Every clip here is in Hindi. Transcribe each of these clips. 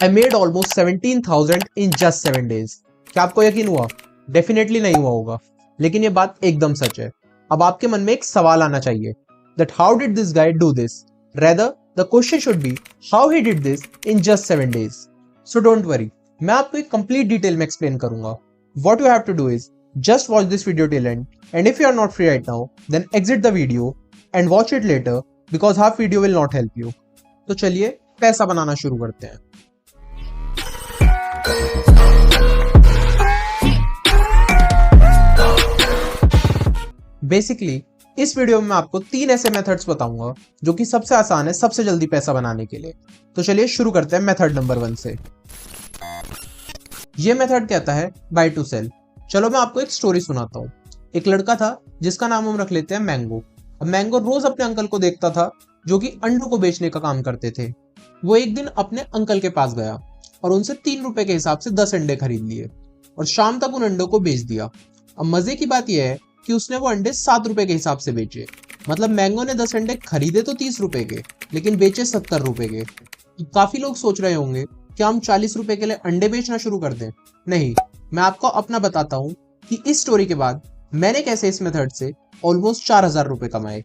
I made almost 17,000 in just 7 days। क्या आपको यकीन हुआ? डेफिनेटली नहीं हुआ होगा, लेकिन ये बात एकदम सच है। अब आपके मन में एक सवाल आना चाहिए, that how did this guy do this? Rather the question should be how he did this in just 7 days। So don't worry, मैं आपको एक कंप्लीट डिटेल में एक्सप्लेन करूंगा। What you have to do is just watch this video till end, and if you are not free right now then exit the video and watch it later, because half video will not help you. तो चलिए पैसा बनाना शुरू करते हैं। बेसिकली इस वीडियो में मैं आपको 3 ऐसे मेथड्स बताऊंगा जो कि सबसे आसान है सबसे जल्दी पैसा बनाने के लिए। तो चलिए शुरू करते हैं मेथड नंबर 1 से। ये मेथड कहता है बाय टू सेल। चलो मैं आपको एक स्टोरी सुनाता हूँ। एक लड़का था जिसका नाम हम रख लेते हैं मैंगो। अब मैंगो रोज अपने अंकल को देखता था जो कि अंडों को बेचने का काम करते थे। वो एक दिन अपने अंकल के पास गया और उनसे 3 रुपए के हिसाब से 10 अंडे खरीद लिए और शाम तक उन अंडों को बेच दिया। अब मजे की बात यह है कि उसने वो अंडे 7 रुपए के हिसाब से बेचे। मतलब मैंगो ने 10 अंडे खरीदे तो 30 रुपए के, लेकिन बेचे 70 रुपए के। काफी लोग सोच रहे होंगे कि हम 40 रुपए के लिए अंडे बेचना शुरू कर दें। नहीं, मैं आपको अपना बताता हूँ कि इस स्टोरी के बाद मैंने कैसे इस मेथड से ऑलमोस्ट 4,000 रुपए कमाए।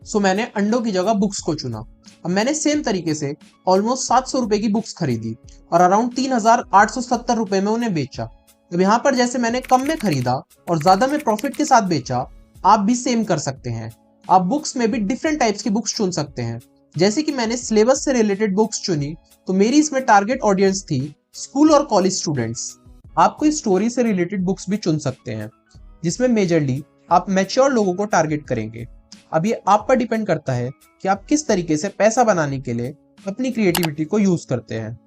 सो मैंने अंडों की जगह बुक्स को चुना। अब मैंने सेम तरीके से ऑलमोस्ट 700 रुपए की बुक्स खरीदी और अराउंड 3,870 रुपए में उन्हें बेचा। अब यहाँ पर जैसे मैंने कम में खरीदा और ज्यादा में प्रॉफिट के साथ बेचा, आप भी सेम कर सकते हैं। आप बुक्स में भी डिफरेंट टाइप्स की बुक्स चुन सकते हैं। जैसे कि मैंने सिलेबस से रिलेटेड बुक्स चुनी, तो मेरी इसमें टारगेट ऑडियंस थी स्कूल और कॉलेज स्टूडेंट्स। आप कोई स्टोरी से रिलेटेड बुक्स भी चुन सकते हैं, जिसमें मेजरली आप मैच्योर लोगों को टारगेट करेंगे। अब ये आप पर डिपेंड करता है कि आप किस तरीके से पैसा बनाने के लिए अपनी क्रिएटिविटी को यूज करते हैं।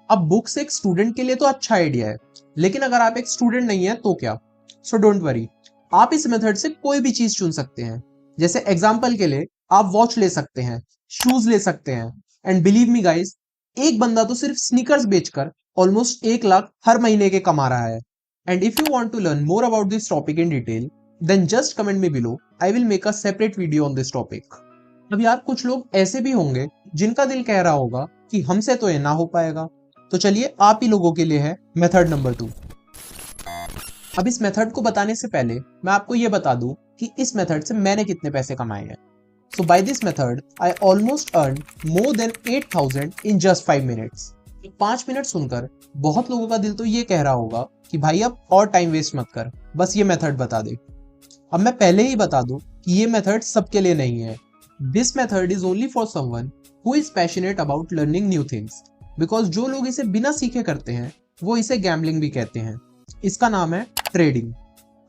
अब बुक्स एक स्टूडेंट के लिए तो अच्छा आइडिया है, लेकिन अगर आप एक स्टूडेंट नहीं है तो क्या? सो डोंट वरी, आप इस मेथड से कोई भी चीज चुन सकते हैं। जैसे एग्जांपल के लिए आप वॉच ले सकते हैं, शूज ले सकते हैं। एंड बिलीव मी गाइस, एक बंदा तो सिर्फ स्नीकर्स बेचकर ऑलमोस्ट 1 लाख हर महीने के कमा रहा है। And if you want to learn more about this topic in detail, then just comment me below, I will make a separate video on this topic. अब यार कुछ लोग ऐसे भी होंगे जिनका दिल कह रहा होगा कि हमसे तो ये ना हो पाएगा। तो चलिए आप ही लोगों के लिए है मेथड नंबर 2। अब इस मेथड को बताने से पहले मैं आपको ये बता दूं कि इस मेथड से मैंने कितने पैसे कमाए हैं। So by this method I almost earn more than 8,000 in just 5 minutes. 5 minute सुनकर बहुत लोगों का दिल तो ये कह रहा होगा कि भाई अब और टाइम वेस्ट मत कर, बस ये मेथड बता दे। अब मैं पहले ही बता दूं कि ये मेथड सबके लिए नहीं है। This method is only for someone who is passionate about learning new things, because जो लोग इसे बिना सीखे करते हैं वो इसे गैम्बलिंग भी कहते हैं। इसका नाम है ट्रेडिंग।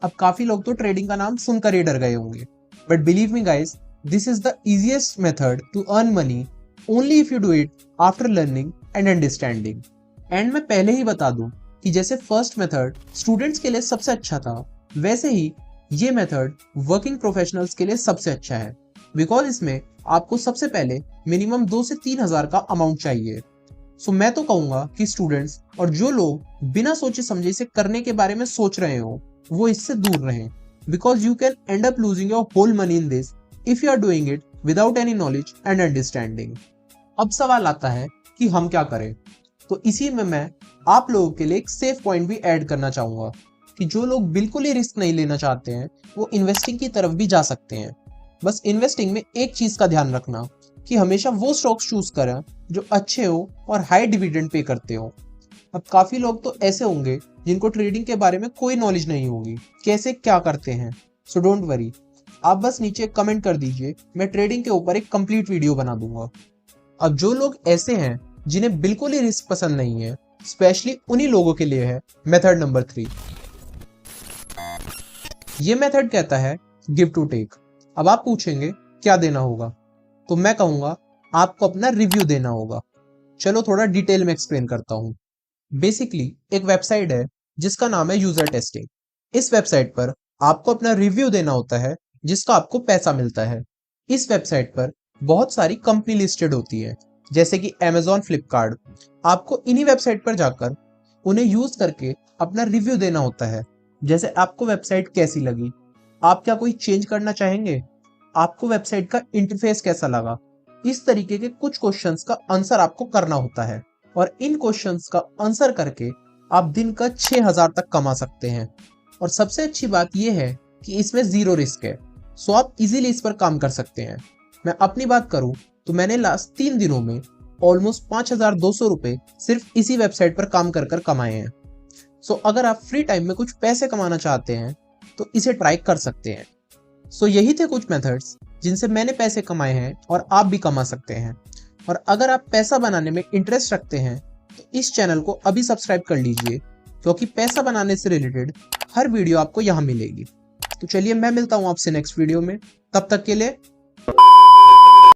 अब काफी लोग तो ट्रेडिंग का नाम सुनकर ही डर गए होंगे, but believe me guys, this is the easiest method to earn money only if you do it after learning and understanding. एंड मैं पहले ही बता दूं कि जैसे फर्स्ट मेथड स्टूडेंट्स के लिए सबसे अच्छा था, वैसे ही ये मेथड वर्किंग प्रोफेशनल्स के लिए सबसे अच्छा है। बिकॉज इसमें आपको सबसे पहले मिनिमम 2 से 3 हजार का अमाउंट चाहिए। सो मैं तो कहूंगा कि स्टूडेंट्स और जो लोग बिना सोचे समझे इसे करने के बारे में सोच रहे हो, वो इससे दूर रहें, because you can end up losing your whole money in this if you are doing it without any knowledge and understanding. अब सवाल आता है कि हम क्या करें? तो इसी में मैं आप लोगों के लिए एक सेफ पॉइंट भी ऐड करना चाहूंगा कि जो लोग बिल्कुल ही रिस्क नहीं लेना चाहते हैं वो इन्वेस्टिंग की तरफ भी जा सकते हैं। बस इन्वेस्टिंग में एक चीज का ध्यान रखना कि हमेशा वो स्टॉक्स चूज करें जो अच्छे हो और हाई डिविडेंड पे करते हो। अब काफी लोग तो ऐसे होंगे जिनको ट्रेडिंग के बारे में कोई नॉलेज नहीं होगी, कैसे क्या करते हैं। सो डोंट वरी, आप बस नीचे कमेंट कर दीजिए, मैं ट्रेडिंग के ऊपर एक कंप्लीट वीडियो बना दूंगा। अब जो लोग ऐसे हैं जिन्हें बिल्कुल ही रिस्क पसंद नहीं है, स्पेशली उन्हीं लोगों के लिए है मेथड नंबर 3। ये मेथड कहता है गिव टू टेक। अब आप पूछेंगे क्या देना होगा, तो मैं कहूंगा आपको अपना रिव्यू देना होगा। चलो थोड़ा डिटेल में एक्सप्लेन करता हूं। बेसिकली एक वेबसाइट है जिसका नाम है यूजर टेस्टिंग। इस वेबसाइट पर आपको अपना रिव्यू देना होता है, जिसका आपको पैसा मिलता है। इस वेबसाइट पर बहुत सारी कंपनी लिस्टेड होती है, जैसे कि Amazon, फ्लिपकार्ट। आपको इन्हीं वेबसाइट पर जाकर उन्हें यूज करके अपना रिव्यू देना होता है। जैसे आपको वेबसाइट कैसी लगी, आप क्या कोई चेंज करना चाहेंगे, आपको वेबसाइट का इंटरफेस कैसा लगा, इस तरीके के कुछ क्वेश्चंस का आंसर आपको करना होता है। और इन क्वेश्चंस का आंसर करके आप दिन का 6000 तक कमा सकते हैं। और सबसे अच्छी बात यह है कि इसमें जीरो रिस्क है, सो आप इजीली इस पर काम कर सकते हैं। मैं अपनी बात करूं तो मैंने लास्ट 3 दिनों में ऑलमोस्ट 5200 रुपए सिर्फ इसी वेबसाइट पर काम कर कमाए हैं। सो अगर आप फ्री टाइम में कुछ पैसे कमाना चाहते हैं तो इसे ट्राई कर सकते हैं। सो यही थे कुछ मेथड्स जिनसे मैंने पैसे कमाए हैं और आप भी कमा सकते हैं। और अगर आप पैसा बनाने में इंटरेस्ट रखते हैं तो इस चैनल को अभी सब्सक्राइब कर लीजिए, क्योंकि पैसा बनाने से रिलेटेड हर वीडियो आपको यहाँ मिलेगी। तो चलिए मैं मिलता हूँ आपसे नेक्स्ट वीडियो में, तब तक के लिए